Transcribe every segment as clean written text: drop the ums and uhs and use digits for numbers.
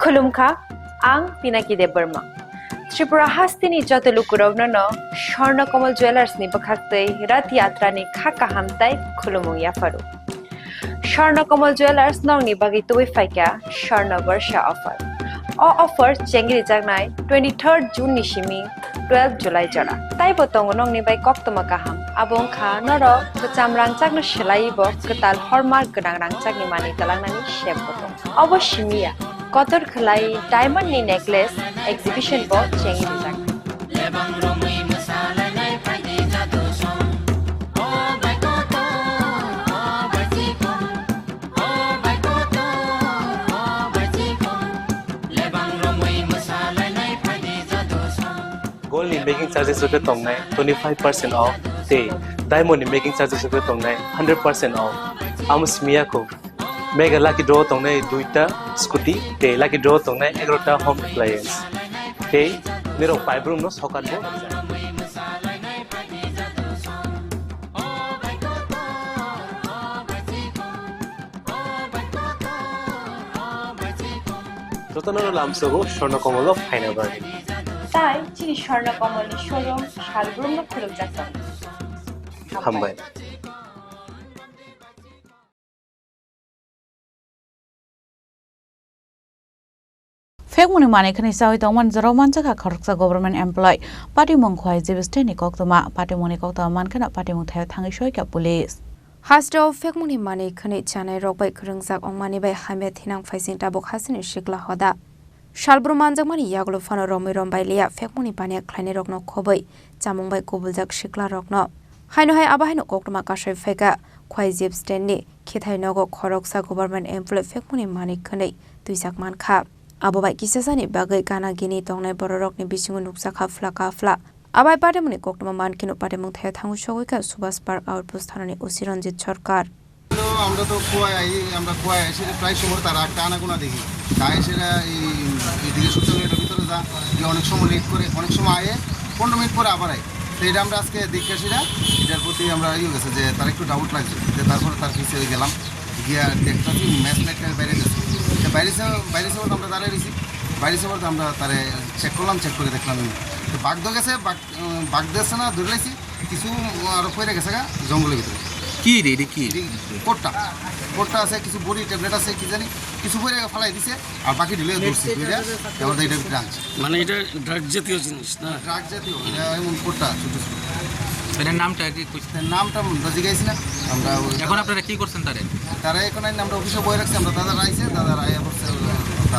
Khulumkha, ang pinakide Burma. Tripura hastini joto lukurogno no, Shorna Komal Jewelers ni bakakte Rat Yatra ni Khaka Hamtai Khulumung Yafaru. Shorna Komal Jewelers nong ni bagi tuwi faika Shorna Varsha offer. O offer chengri jagnai 23rd June nishimi 12 July jara. Tai botong nong ni bai kok tumakaham. Abong kha noro kecam rangcak no shelai bo ketal hallmark genang rangcak ni mani talang nani shep botong. Obo shimia. Kotor khlai diamond ni necklace exhibition bo chengri jagnai. Gold in making charges of the tongue 25% off. Day diamond in making charges of the tongue 100% off. Amos Miyako. Mega lucky draw tongue duita scooty. Day lucky draw tongue agrota home appliance. Day Nero five room no socket. Totanoro Lamsogo, Shorna Komolo, Final Bargain. Tai Chini Shorna Komal showroom Shalbrum no Khoroksa. Hambai. Phekmungni mane khani Chawi Tongmani Jorao Manjakha Khoroksa government employee party mongkhwai jebsteni koktoma party moni koktoma mankhana party mongthai thangi soika police. Hasdo Phekmungni mane khani chanai rokbai khorungjak ongmani bai hamya thinang phaising tabok hasini shikla hoda. Shalbrum Manjakmani yaglo fano romi rombai leya Phekmungni pania khlaini rokno khobai chamungbai kubuljak shikla rokno. Haino hai abahaino koktoma kasai pheka khwai jebsteni khethai nogo Khoroksa government employee Phekmungni mane khani tuijak mankha. Abobai kisasani bagai kana gini tongnai bororokni bisingu nuksa khafla kafla. Abai patemuni koktoma mankino patemung thaya thangu shogoika Subhas Park outpost thanani Usiranjit Sarkar. আমরা তো কুয়ায় এসে প্রায় সময় তারা একটা আনাগোনা দেখি তাই সেটা এইদিকে সোশ্যাল মিডিয়ার ভিতরে যা যে অনেক সময় লেট করে অনেক সময় আয়ে 15 মিনিট পরে আবার আয় তো এটা আমরা আজকে দেখে আসিনা এটার প্রতি আমরা গেছে যে তার একটু ডাউট লাগছে যে তারপরে তার পিছিয়ে গেলাম গিয়া দেখতেছি ম্যাচ লাইটের বাইরে গেছে বাইরে সময় আমরা দাঁড়িয়ে রয়েছি বাইরে সময় আমরা তারে চেক করলাম চেক করে দেখলাম তো বাঘ গেছে বাঘ দিয়েছে না ধরে লাইছি কিছু আরো পড়ে গেছে জঙ্গলের ভিতরে কি রে কি কোটটা আছে কিছু বড়ি ট্যাবলেট আছে কি জানি কিছু পরে ফলাই দিছে আর বাকি ঢিলে ধরছে দুইটা এবার এইটা ব্রাঞ্চ মানে এটা ড্রাগ জাতীয় জিনিস না ড্রাগ জাতীয় এটা এমন কোটটা ছোট ছোট এর নামটা কি কইছেন নামটা বুঝি গেছি না আমরা এখন আপনারা কি করছেন তারা এখন আমরা অফিসে বই রাখছি আমরা দাদা আইছে দাদা আইয়া বলছে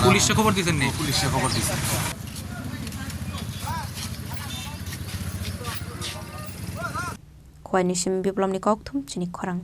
পুলিশে খবর দিবেন নি পুলিশে খবর দিছে Khwai nishim biplomni kokthum chini Khorang.